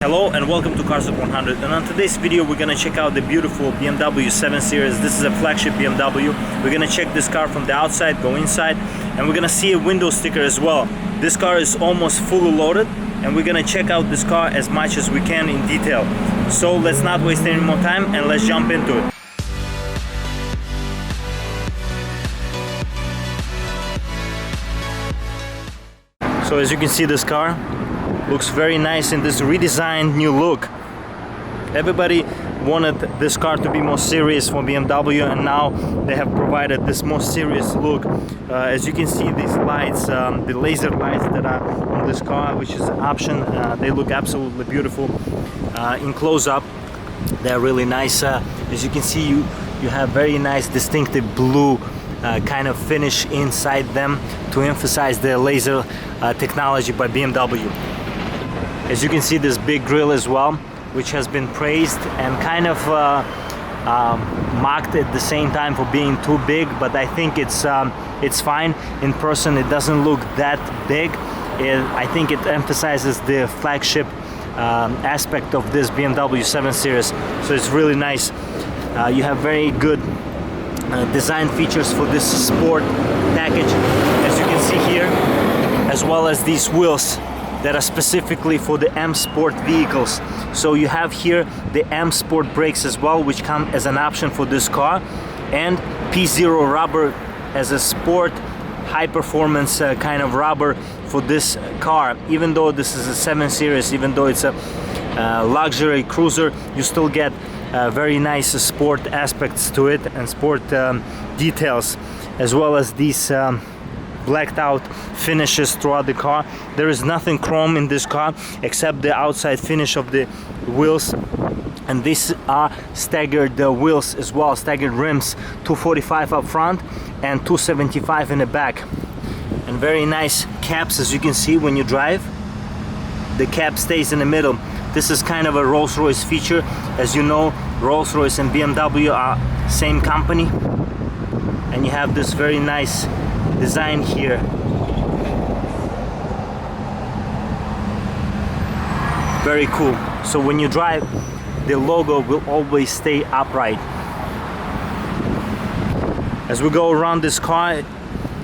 Hello and welcome to Cars at 100, and on today's video we're gonna check out the beautiful BMW 7 Series. This is a flagship BMW. We're gonna check this car from the outside, go inside, and we're gonna see a window sticker as well. This car is almost fully loaded and we're gonna check out this car as much as we can in detail. So let's not waste any more time and let's jump into it. So as you can see, this car looks very nice in this redesigned new look. Everybody wanted this car to be more serious for BMW, and now they have provided this more serious look. As you can see, these lights, the laser lights that are on this car, which is an option, they look absolutely beautiful. In close-up, they're really nice. As you can see, you have very nice distinctive blue kind of finish inside them to emphasize the laser technology by BMW. As you can see, this big grille as well, which has been praised and kind of mocked at the same time for being too big, but I think it's fine. In person it doesn't look that big. I think it emphasizes the flagship aspect of this BMW 7 Series, so it's really nice. You have very good design features for this sport package, as you can see here, as well as these wheels that are specifically for the M Sport vehicles. So you have here the M Sport brakes as well, which come as an option for this car, and P0 rubber as a sport high performance kind of rubber for this car. Even though this is a 7 Series, even though it's a luxury cruiser, you still get very nice sport aspects to it and sport details, as well as these blacked out finishes throughout the car. There is nothing chrome in this car except the outside finish of the wheels, and these are staggered wheels as well, staggered rims, 245 up front and 275 in the back, and very nice caps. As you can see, when you drive, the cap stays in the middle. This is kind of a Rolls-Royce feature. As you know, Rolls-Royce and BMW are same company, and you have this very nice design here. Very cool. So when you drive, the logo will always stay upright. As we go around this car,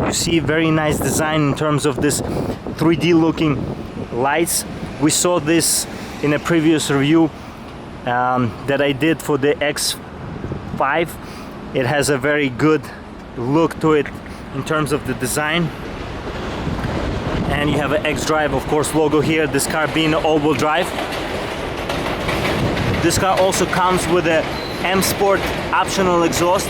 you see very nice design in terms of this 3D looking lights. We saw this in a previous review that I did for the X5. It has a very good look to it in terms of the design, and you have an Xdrive, of course, logo here, this car being all-wheel drive. This car also comes with a M Sport optional exhaust.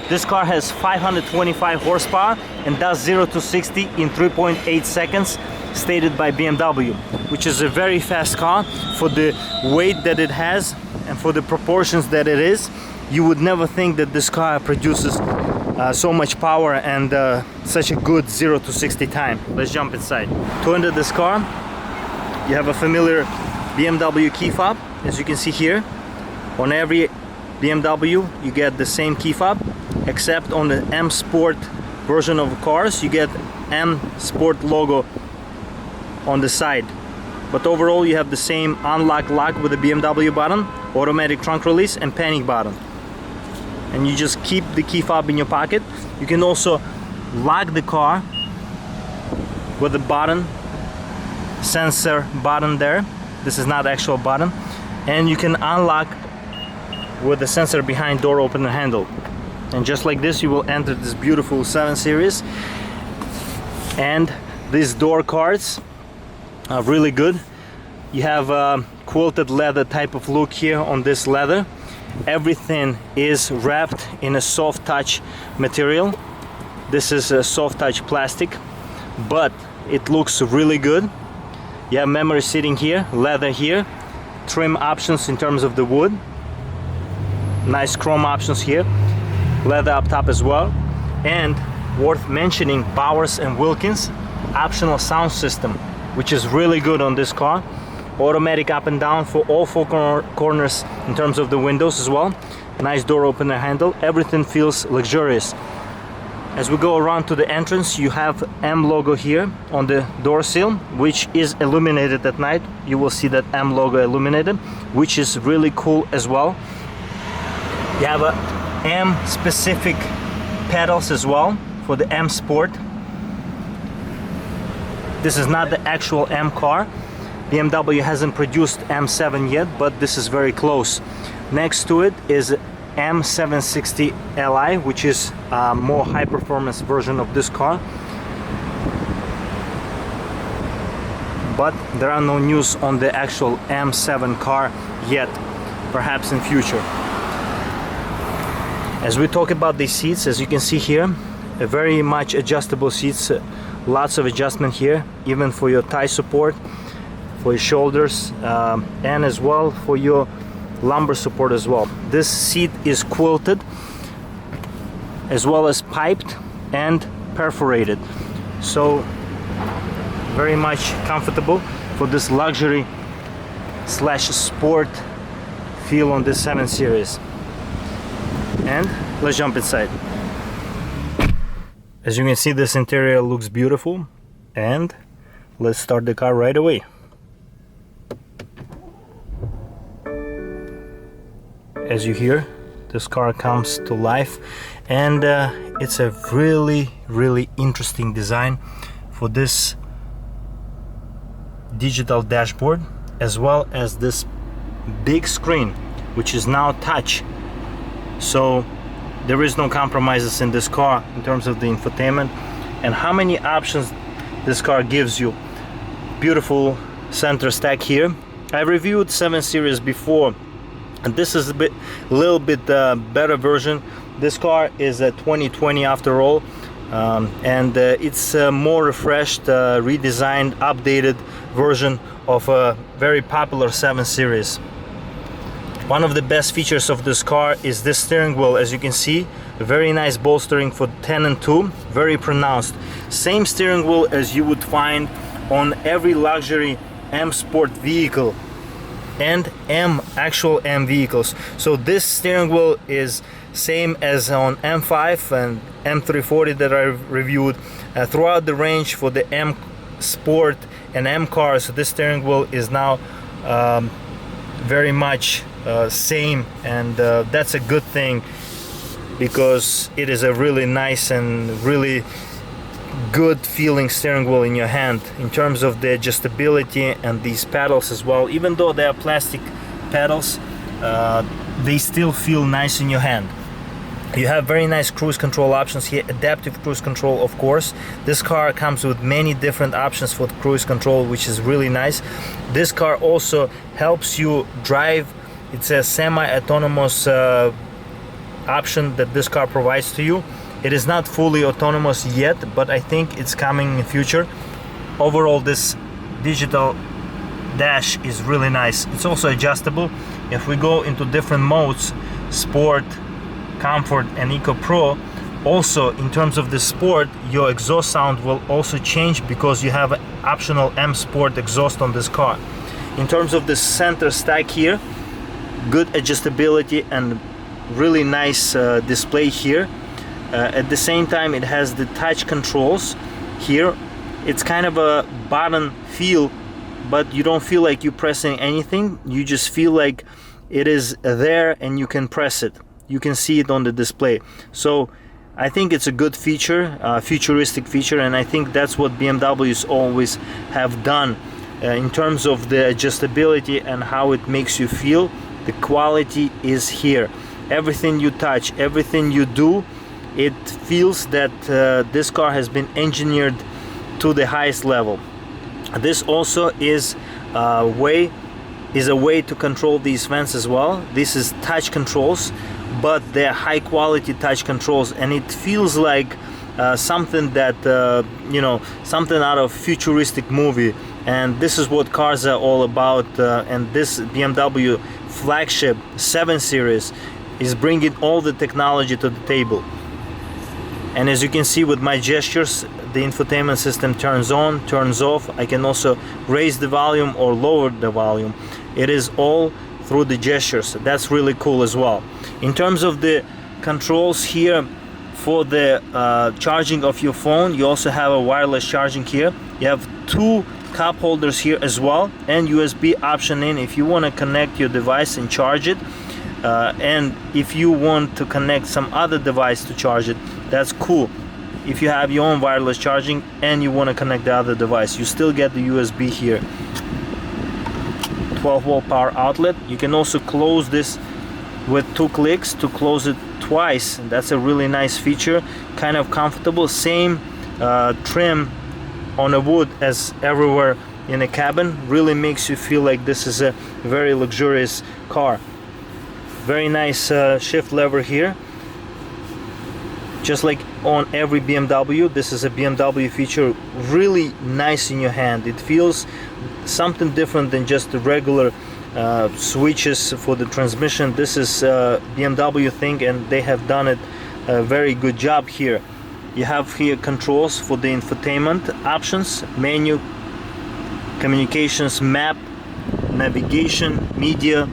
This car has 525 horsepower and does 0 to 60 in 3.8 seconds, stated by BMW, which is a very fast car for the weight that it has and for the proportions that it is. You would never think that this car produces so much power and such a good 0 to 60 time. Let's jump inside. To enter this car, you have a familiar BMW key fob. As you can see here, on every BMW you get the same key fob, except on the M Sport version of cars you get M Sport logo on the side. But overall you have the same unlock lock with the BMW button, automatic trunk release, and panic button. And you just keep the key fob in your pocket. You can also lock the car with the button, sensor button there. This is not actual button. And you can unlock with the sensor behind door opener handle. And just like this, you will enter this beautiful 7 Series. And these door cards are really good. You have a quilted leather type of look here on this leather. Everything is wrapped in a soft touch material. This is a soft touch plastic, but it looks really good. You have memory seating here, leather here, trim options in terms of the wood, nice chrome options here, leather up top as well. And worth mentioning, Bowers & Wilkins optional sound system, which is really good on this car. Automatic up and down for all four corners in terms of the windows as well. Nice door opener handle. Everything feels luxurious. As we go around to the entrance, you have M logo here on the door sill, which is illuminated at night. You will see that M logo illuminated, which is really cool as well. You have a M specific pedals as well for the M Sport. This is not the actual M car. BMW hasn't produced M7 yet, but this is very close. Next to it is M750i, which is a more high performance version of this car. But there are no news on the actual M7 car yet, perhaps in future. As we talk about the seats, as you can see here, very much adjustable seats, lots of adjustment here, even for your thigh support, for your shoulders, and as well for your lumbar support as well. This seat is quilted as well as piped and perforated, so very much comfortable for this luxury slash sport feel on this 7 Series. And let's jump inside. As you can see, this interior looks beautiful, and let's start the car right away. As you hear, this car comes to life, and it's a really interesting design for this digital dashboard, as well as this big screen, which is now touch. So there is no compromises in this car in terms of the infotainment and how many options this car gives you. Beautiful center stack here. I reviewed 7 Series before, and this is a little bit better version. This car is a 2020 after all, and it's a more refreshed, redesigned, updated version of a very popular 7 Series. One of the best features of this car is this steering wheel. As you can see, a very nice bolstering for 10 and 2, very pronounced. Same steering wheel as you would find on every luxury M Sport vehicle and actual M vehicles. So this steering wheel is same as on M5 and M340 that I reviewed throughout the range for the M Sport and M cars. So this steering wheel is now very much same, and that's a good thing, because it is a really nice and really good feeling steering wheel in your hand in terms of the adjustability and these pedals as well. Even though they are plastic pedals, they still feel nice in your hand. You have very nice cruise control options here, adaptive cruise control, of course. This car comes with many different options for cruise control, which is really nice. This car also helps you drive. It's a semi-autonomous option that this car provides to you. It is not fully autonomous yet, but I think it's coming in the future. Overall, this digital dash is really nice. It's also adjustable. If we go into different modes, Sport, Comfort and Eco Pro, also in terms of the Sport, your exhaust sound will also change because you have an optional M Sport exhaust on this car. In terms of the center stack here, good adjustability and really nice display here. At the same time, it has the touch controls here. It's kind of a button feel, but you don't feel like you're pressing anything. You just feel like it is there and you can press it. You can see it on the display. So I think it's a good feature, futuristic feature, and I think that's what BMWs always have done in terms of the adjustability and how it makes you feel. The quality is here. Everything you touch, everything you do, it feels that this car has been engineered to the highest level. This also is a way to control these vents as well. This is touch controls, but they're high quality touch controls, and it feels like something that something out of futuristic movie. And this is what cars are all about, and this BMW flagship 7 Series is bringing all the technology to the table. And as you can see with my gestures, the infotainment system turns on, turns off. I can also raise the volume or lower the volume. It is all through the gestures. That's really cool as well. In terms of the controls here for the charging of your phone, you also have a wireless charging here. You have two cup holders here as well, and USB option in if you want to connect your device and charge it. And if you want to connect some other device to charge it, that's cool. If you have your own wireless charging and you want to connect the other device, you still get the USB here. 12-volt power outlet. You can also close this with 2 clicks to close it twice. And that's a really nice feature, kind of comfortable. Same trim on the wood as everywhere in the cabin. Really makes you feel like this is a very luxurious car. Very nice shift lever here, just like on every BMW. This is a BMW feature, really nice in your hand. It feels something different than just the regular switches for the transmission. This is a BMW thing, and they have done it a very good job here. You have here controls for the infotainment options, menu, communications, map, navigation, media.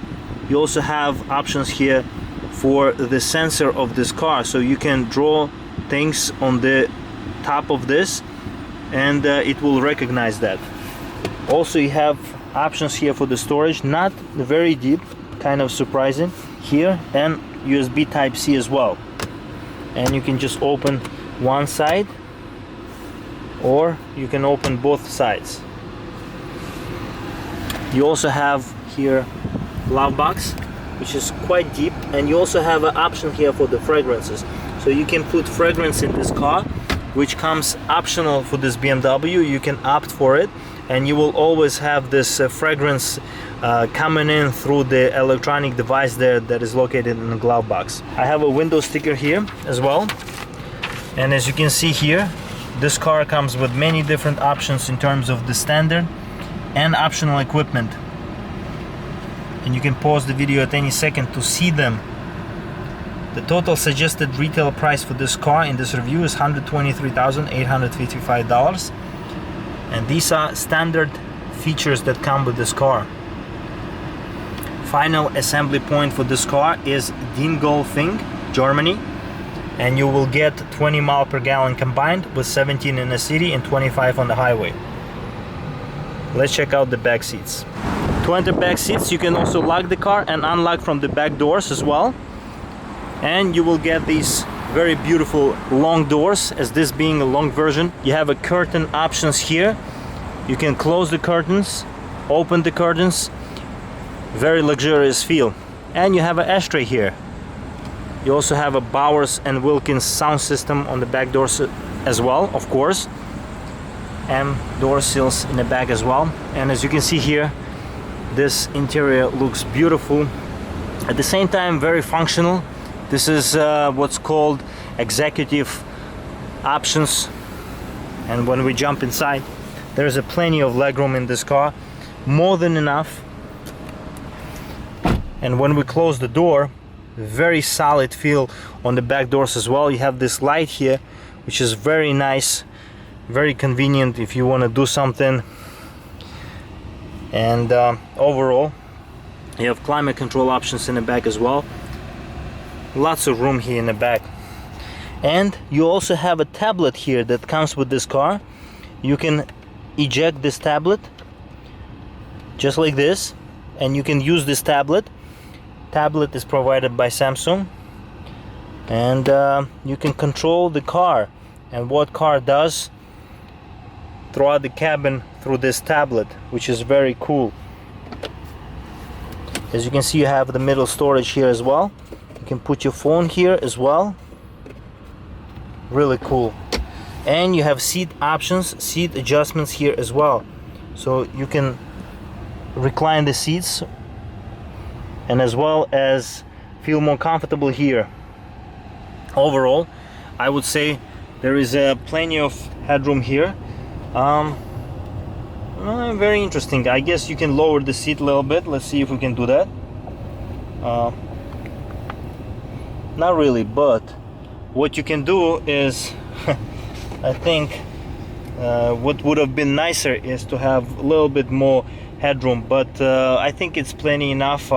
You also have options here for the sensor of this car, so you can draw things on the top of this and it will recognize that. Also you have options here for the storage, not very deep, kind of surprising here, and USB Type-C as well. And you can just open one side or you can open both sides. You also have here glove box, which is quite deep, and you also have an option here for the fragrances. So you can put fragrance in this car, which comes optional for this BMW. You can opt for it, and you will always have this fragrance coming in through the electronic device there that is located in the glove box. I have a window sticker here as well, and as you can see here, this car comes with many different options in terms of the standard and optional equipment. And you can pause the video at any second to see them. The total suggested retail price for this car in this review is $123,855, and these are standard features that come with this car. Final assembly point for this car is Dingolfing, Germany, and you will get 20 miles per gallon combined with 17 in the city and 25 on the highway. Let's check out the back seats. To enter back seats, you can also lock the car and unlock from the back doors as well. And you will get these very beautiful long doors, as this being a long version. You have a curtain options here. You can close the curtains, open the curtains. Very luxurious feel. And you have an ashtray here. You also have a Bowers & Wilkins sound system on the back doors as well, of course. And door sills in the back as well. And as you can see here, this interior looks beautiful, at the same time very functional. This is what's called executive options, and when we jump inside, there's a plenty of legroom in this car, more than enough. And when we close the door, very solid feel on the back doors as well. You have this light here, which is very nice, very convenient if you want to do something. And overall, you have climate control options in the back as well. Lots of room here in the back. And you also have a tablet here that comes with this car. You can eject this tablet just like this, and you can use this tablet. Tablet is provided by Samsung, and you can control the car and what car does throughout the cabin through this tablet, which is very cool. As you can see, you have the middle storage here as well. You can put your phone here as well. Really cool. And you have seat options, seat adjustments here as well. So you can recline the seats and as well as feel more comfortable here. Overall, I would say there is plenty of headroom here. Very interesting. I guess you can lower the seat a little bit. Let's see if we can do that. Not really, but what you can do is I think what would have been nicer is to have a little bit more headroom, but I think it's plenty enough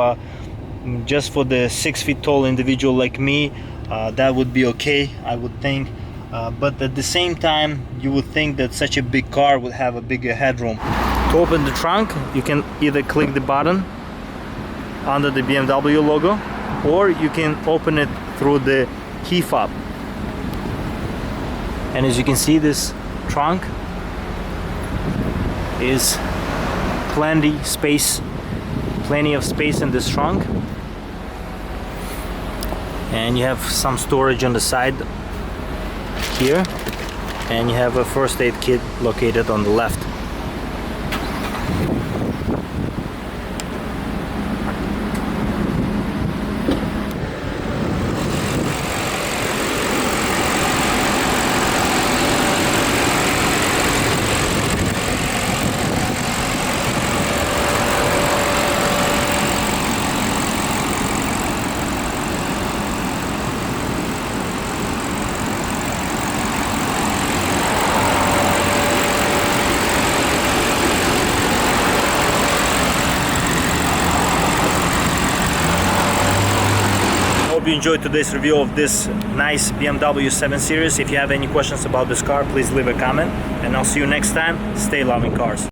just for the 6 feet tall individual like me. That would be okay, I would think, but at the same time you would think that such a big car would have a bigger headroom. To open the trunk, you can either click the button under the BMW logo, or you can open it through the key fob. And as you can see, this trunk is plenty of space in this trunk, and you have some storage on the side here, and you have a first aid kit located on the left. Hope you enjoyed today's review of this nice BMW 7 Series. If you have any questions about this car, please leave a comment, and I'll see you next time. Stay loving cars.